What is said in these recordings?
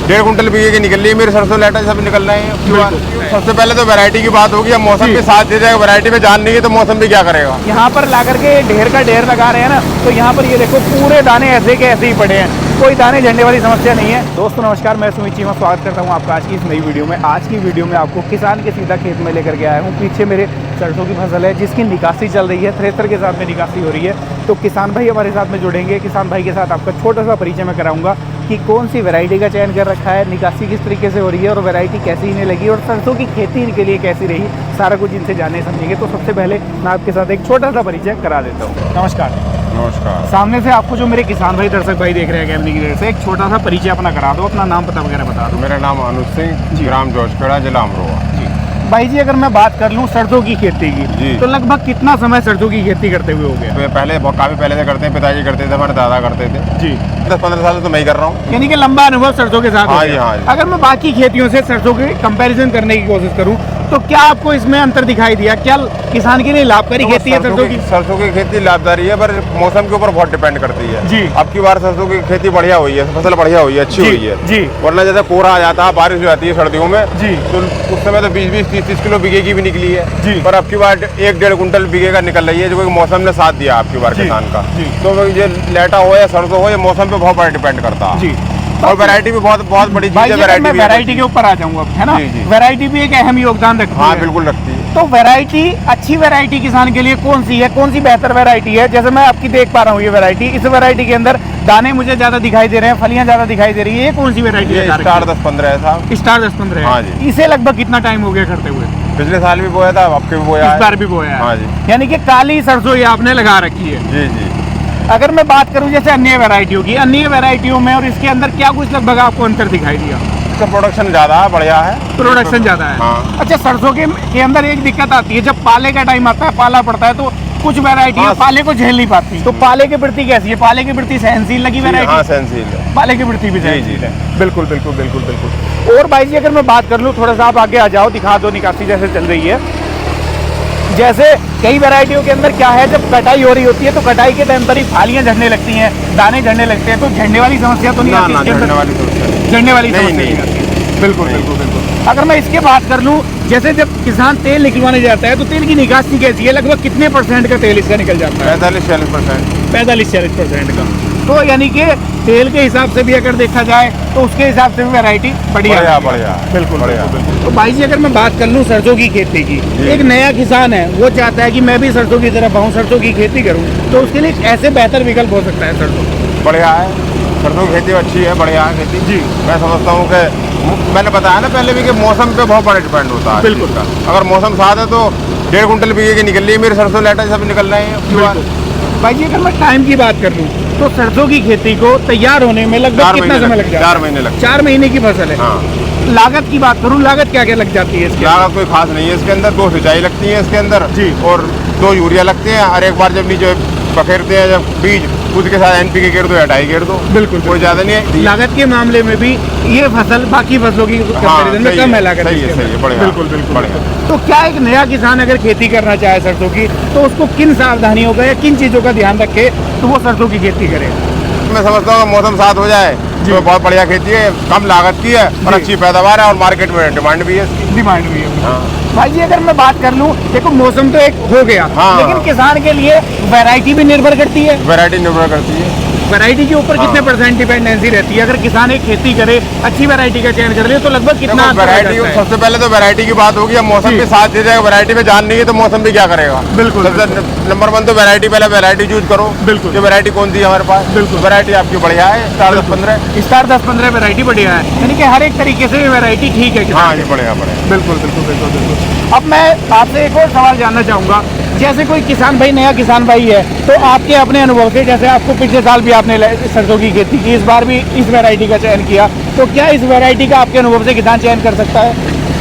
1.5 quintal बीघे की निकल रही है मेरी सरसों लेटा सब निकल रहे हैं। सबसे पहले तो वैरायटी की बात होगी, अब मौसम भी साथ दे जाएगा। वैरायटी में जान नहीं है तो मौसम भी क्या करेगा। यहाँ पर ला करके ढेर का ढेर लगा रहे हैं ना, तो यहाँ पर ये देखो पूरे दाने ऐसे के ऐसे ही पड़े हैं, कोई दाने झड़ने वाली समस्या नहीं है। दोस्तों नमस्कार, मैं सुमित चीमा स्वागत करता हूँ आपका आज की इस नई वीडियो में। आज की वीडियो में आपको किसान के सीधा खेत में लेकर के आया हूँ। पीछे मेरे सरसों की फसल है जिसकी निकासी चल रही है, थ्रेसर के साथ में निकासी हो रही है। तो किसान भाई हमारे साथ में जुड़ेंगे, किसान भाई के साथ आपका छोटा सा परिचय मैं कराऊंगा कि कौन सी वैरायटी का चयन कर रखा है, निकासी किस तरीके से हो रही है और वैरायटी कैसी इन्हें लगी और सरसों की खेती इनके लिए कैसी रही, सारा कुछ इनसे जाने समझेंगे। तो सबसे पहले मैं आपके साथ एक छोटा सा परिचय करा देता हूँ। नमस्कार। नमस्कार। सामने से आपको जो मेरे किसान भाई दर्शक भाई देख रहे हैं कैमरे की वजह से, एक छोटा सा परिचय अपना करा दो, अपना नाम पता वगैरह बता दो। मेरा नाम अनुज सिंह, ग्राम जोशखेड़ा, जिला अमरोहा। भाई जी अगर मैं बात कर लूँ सरसों की खेती की, तो लगभग कितना समय सरसों की खेती करते हुए हो गया? तो पहले काफी पहले से करते हैं, पिताजी करते थे, हमारे दादा करते थे जी। 10-15 साल तो मैं ही कर रहा हूँ। यानी कि लंबा अनुभव सरसों के साथ। हाँ जी, हाँ जी। अगर मैं बाकी खेतियों से सरसों की कंपैरिजन करने की कोशिश करूँ तो क्या आपको इसमें अंतर दिखाई दिया? क्या किसान के लिए लाभकारी खेती है सरसों की? सरसों की खेती लाभकारी है, पर मौसम के ऊपर बहुत डिपेंड करती है जी। अब की बार सरसों की खेती बढ़िया हुई है, फसल बढ़िया हुई है, अच्छी हुई है जी। वरना जैसे कोहरा आ जाता है, बारिश हो जाती है सर्दियों में जी, तो उस समय तो 20-20, 30-30 किलो बीघे की भी निकली है जी। पर अब की बार 1-1.5 कुंटल बीघे का निकल रही है, जो मौसम ने साथ दिया आपकी बार किसान का। तो ये लेटा हो या सरसों हो, ये मौसम पे बहुत बड़ा डिपेंड करता है जी। और वैरायटी भी बहुत बड़ी चीज है। वैरायटी के ऊपर आ जाऊंगा, है ना? वैरायटी भी एक अहम योगदान रखती है। हाँ बिल्कुल रखती है। तो वैरायटी, अच्छी वैरायटी किसान के लिए कौन सी है, कौन सी बेहतर वैरायटी है? जैसे मैं आपकी देख पा रहा हूँ ये वैरायटी, इस वैरायटी के अंदर दाने मुझे ज्यादा दिखाई दे रहे हैं, फलियां ज्यादा दिखाई दे रही है, ये कौन सी वैरायटी है? स्टार 10-15 है साहब। स्टार 10-15 हाँ जी। इसे लगभग कितना टाइम हो गया करते हुए? पिछले साल भी बोया था, अब के भी बोया, इस बार भी बोया है। हाँ जी। यानी कि काली सरसों ये आपने लगा रखी है। जी जी। अगर मैं बात करूं जैसे अन्य वैरायटियों की, अन्य वैरायटियों में और इसके अंदर क्या कुछ लगभग आपको अंतर दिखाई दिया? इसका प्रोडक्शन ज्यादा है, बढ़िया है। प्रोडक्शन ज्यादा है। हाँ। अच्छा, सरसों के अंदर एक दिक्कत आती है, जब पाले का टाइम आता है, पाला पड़ता है, तो कुछ वैरायटी पाले को झेल नहीं पाती। तो पाले की वृद्धि कैसी है? पाले की वृद्धि सहनशील लगी वैरायटी? हाँ सहनशील है। पाले की वृद्धि भी सहनशील है। बिल्कुल बिल्कुल बिल्कुल बिल्कुल। और भाई जी अगर मैं बात कर लूँ, थोड़ा सा आप आगे आ जाओ, दिखा दो निकासी जैसे चल रही है। जैसे कई वैरायटियों के अंदर क्या है, जब कटाई हो रही होती है तो कटाई के टाइम पर ही फालियां झड़ने लगती हैं, दाने झड़ने लगते हैं, तो झड़ने वाली समस्या तो नहीं आती? झड़ने वाली समस्या नहीं आती। बिल्कुल बिल्कुल बिल्कुल। अगर मैं इसके बात कर लूँ, जैसे जब किसान तेल निकलवाने जाता है तो तेल की निकासी कैसी है? लगभग कितने % का तेल इसका निकल जाता है? 45-40%। 45-40% का। तो यानी कि तेल के हिसाब से भी अगर देखा जाए तो उसके हिसाब से भी वैरायटी बढ़िया बिल्कुल बढ़िया। तो भाई जी अगर मैं बात कर लूँ सरसों की खेती की, एक नया किसान है, वो चाहता है कि मैं भी सरसों की तरफ आऊँ, सरसों की खेती करूँ, तो उसके लिए ऐसे बेहतर विकल्प हो सकता है सरसों? बढ़िया है, सरसों की खेती अच्छी है, बढ़िया है खेती जी। मैं समझता हूँ कि मैंने बताया ना पहले भी कि मौसम पे बहुत बड़ा डिपेंड होता है। बिल्कुल। अगर मौसम साथ है तो 1.5 कुंटल बीघे की निकल रही है मेरी सरसों लेटा सब निकल रहे हैं। भाई जी अगर मैं टाइम की बात कर लूँ तो सरसों की खेती को तैयार होने में लगभग कितना समय लग जाता है? 4 महीने लगते हैं। 4 महीने की फसल है। हाँ। लागत की बात करूँ, लागत क्या क्या लग जाती है इसकी? लागत कोई खास नहीं है इसके अंदर, 2 सिंचाई लगती है इसके अंदर जी, और 2 यूरिया लगते हैं, और एक बार जब नीचे पखेरते हैं जब बीज, उसके साथ NPK घेर दो या डाई घेर दो। बिल्कुल, कोई ज्यादा नहीं है। लागत के मामले में भी ये फसल बाकी फसलों की कंपैरिजन में कम है लागत। सही है, बढ़िया। बिल्कुल बढ़िया। तो क्या एक नया किसान अगर खेती करना चाहे सरसों की, तो उसको किन सावधानियों का या किन चीजों का ध्यान रखे तो वो सरसों की खेती करे? मैं समझता हूँ मौसम साथ हो जाए तो बहुत बढ़िया खेती है, कम लागत की है और अच्छी पैदावार है, और मार्केट में डिमांड भी है इसकी। डिमांड भी है। हाँ। भाई जी अगर मैं बात कर लूँ, देखो मौसम तो एक हो गया, लेकिन किसान के लिए वैरायटी भी निर्भर करती है। वैरायटी निर्भर करती है। वैरायटी के ऊपर कितने % डिपेंडेंसी रहती है? अगर किसान एक खेती करे, अच्छी वैरायटी का चयन कर ले, तो लगभग कितना? वैरायटी, सबसे पहले तो वैरायटी की बात होगी, अब मौसम के साथ दे जाएगा। वैरायटी में जान नहीं है तो मौसम भी क्या करेगा। बिल्कुल। सबसे नंबर 1 तो वैरायटी, पहले वैरायटी चूज करो। बिल्कुल। ये वैरायटी कौन सी है हमारे पास? बिल्कुल। वैरायटी आपकी बढ़िया है, स्टार 10-15। स्टार 10-15 वैरायटी बढ़िया है, यानी कि हर एक तरीके से वैरायटी ठीक है। हाँ ये बढ़िया। बिल्कुल बिल्कुल बिल्कुल बिल्कुल। अब मैं आपसे एक और सवाल जानना चाहूँगा, जैसे कोई किसान भाई, नया किसान भाई है, तो आपके अपने अनुभव से, जैसे आपको पिछले साल भी आपने सरसों की खेती की, इस बार भी इस वैरायटी का चयन किया, तो क्या इस वैरायटी का आपके अनुभव से किसान चयन कर सकता है?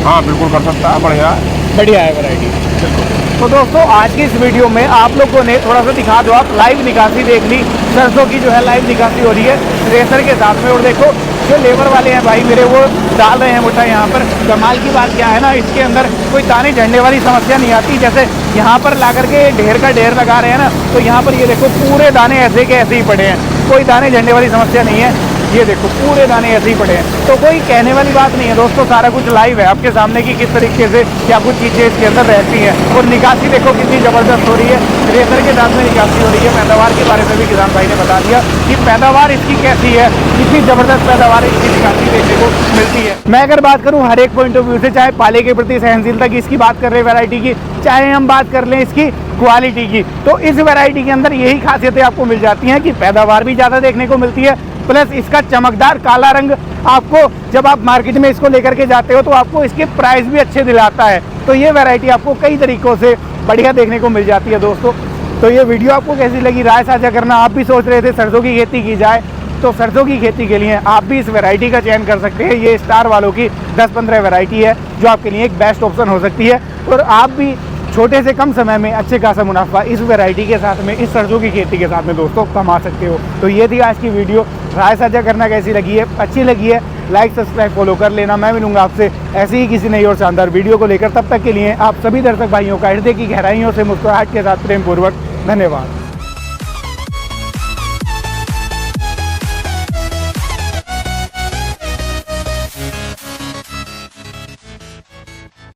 हाँ बिल्कुल कर सकता है, बढ़िया है वैरायटी। तो दोस्तों आज की इस वीडियो में आप लोगों ने थोड़ा सा दिखा दो, आप लाइव निकासी देख ली, सरसों की जो है लाइव निकासी हो रही है थ्रेसर के साथ में। और देखो जो लेबर वाले हैं भाई मेरे, वो डाल रहे हैं मुठा यहाँ पर। कमाल की बात क्या है ना, इसके अंदर कोई दाने झड़ने वाली समस्या नहीं आती। जैसे यहाँ पर ला करके ढेर का ढेर लगा रहे हैं ना, तो यहाँ पर ये देखो पूरे दाने ऐसे के ऐसे ही पड़े हैं, कोई दाने झड़ने वाली समस्या नहीं है। ये देखो पूरे दाने ऐसे ही पड़े हैं। तो कोई कहने वाली बात नहीं है दोस्तों, सारा कुछ लाइव है आपके सामने कि किस तरीके से क्या कुछ चीज़ें इसके अंदर रहती हैं। और निकासी देखो कितनी ज़बरदस्त हो रही है, रेतर के दांत में निकासी हो रही है। पैदावार के बारे में भी किसान भाई ने बता दिया कि पैदावार इसकी कैसी है, कितनी ज़बरदस्त पैदावार इसकी निकासी देखने को मिलती है। मैं अगर बात करूँ हर एक पॉइंट ऑफ व्यू से, चाहे पाले के प्रति सहनशीलता की इसकी बात कर रहे हैं वैरायटी की, चाहे हम बात कर लें इसकी क्वालिटी की, तो इस वैरायटी के अंदर यही खासियतें आपको मिल जाती हैं कि पैदावार भी ज़्यादा देखने को मिलती है, प्लस इसका चमकदार काला रंग आपको जब आप मार्केट में इसको लेकर के जाते हो तो आपको इसके प्राइस भी अच्छे दिलाता है। तो ये वैरायटी आपको कई तरीक़ों से बढ़िया देखने को मिल जाती है दोस्तों। तो ये वीडियो आपको कैसी लगी, राय साझा करना। आप भी सोच रहे थे सरसों की खेती की जाए, तो सरसों की खेती के लिए आप भी इस वैरायटी का चयन कर सकते हैं। ये स्टार वालों की 10-15 वैरायटी है जो आपके लिए एक बेस्ट ऑप्शन हो सकती है, और आप भी छोटे से कम समय में अच्छे खासा मुनाफा इस वैरायटी के साथ में, इस सरसों की खेती के साथ में दोस्तों कमा सकते हो। तो ये थी आज की वीडियो। राय साझा करना कैसी लगी है, अच्छी लगी है, लाइक सब्सक्राइब फॉलो कर लेना। मैं मिलूंगा आपसे ऐसे ही किसी नई और शानदार वीडियो को लेकर। तब तक के लिए आप सभी दर्शक भाइयों का हृदय की गहराइयों से मुस्कुराहट के साथ प्रेम पूर्वक धन्यवाद।